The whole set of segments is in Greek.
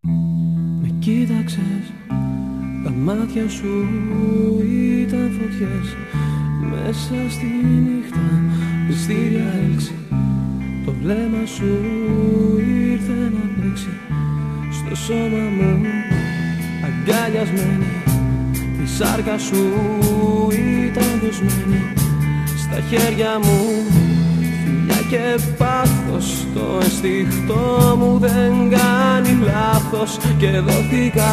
Με κοίταξες, τα μάτια σου ήταν φωτιές. Μέσα στη νύχτα, μυστήρια έλξη. Το βλέμμα σου ήρθε να παίξει στο σώμα μου αγκαλιασμένη. Η σάρκα σου ήταν δοσμένη στα χέρια μου. Φιλιά και πάθος, το αισθηκτό μου δεν κάνει λάθος. Και δόθηκα,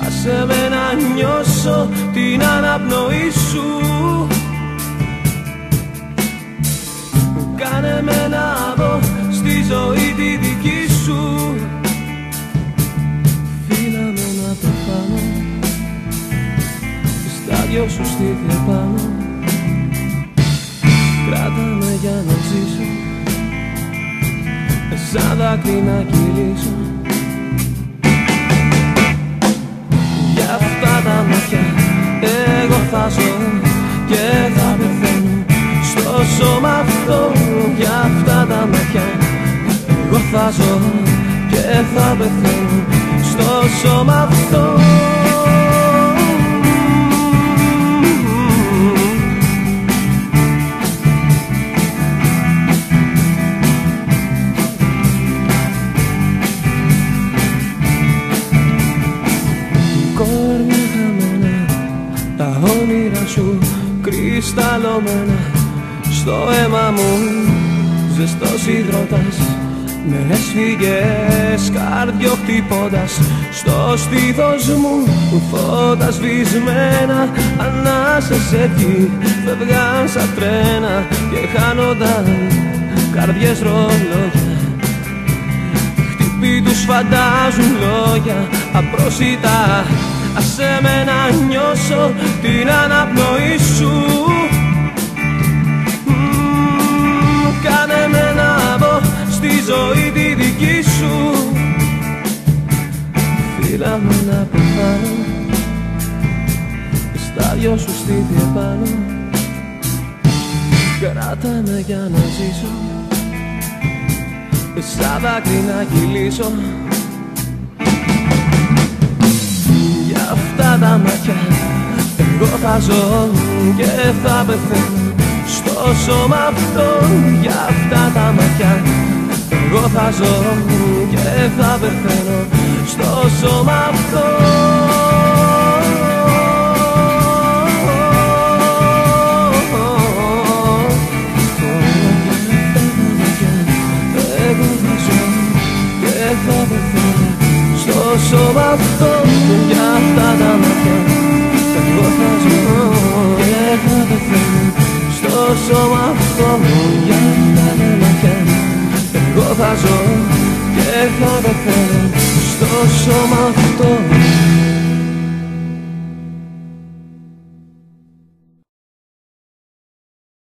άσε με να νιώσω την αναπνοή σου. Κάνε με να δω στη ζωή τη δική σου. Φίλα με να πεθάνω στα δυο σου στήθια πάνω. Κράτα με για να ζήσω, σαν δάκρυ να κυλήσω. Για αυτά τα μάτια εγώ θα ζω και θα πεθαίνω στο σώμα αυτό. Για αυτά τα μάτια εγώ θα ζω και θα πεθαίνω στο σώμα αυτό. Κορμιά χαμένα, τα όνειρα σου κρυσταλλωμένα στο αίμα μου. Ζεστός υδρότας με έσφυγες καρδιοχτυπώντας στο στήθος μου. Φώτα σβησμένα, ανάσες εκεί φεύγαν σαν τρένα και χάνονταν καρδιές ρολόγια. Χτύπη τους φαντάζουν λόγια απρόσιτα. Άσε με να νιώσω την αναπνοή σου. Κάνε με να δω στη ζωή τη δική σου. Φίλα με να πεθάνω στα δυο σου στήθια πάνω. Κράτα με για να ζήσω, σαν δάκρυ να κυλήσω. Για αυτά τα μάτια εγώ θα ζω και θα πεθαίνω στο σώμα αυτό. Για αυτά τα μάτια εγώ θα ζω και θα πεθαίνω στο σώμα αυτό. Εγώ θα ζω και θα πεθαίνω στο σώμα αυτό. Για αυτά τα μάτια εγώ θα ζω και θα πεθαίνω στο σώμα αυτό. Για αυτά τα μάτια εγώ θα ζω και θα πεθαίνω στο σώμα αυτό.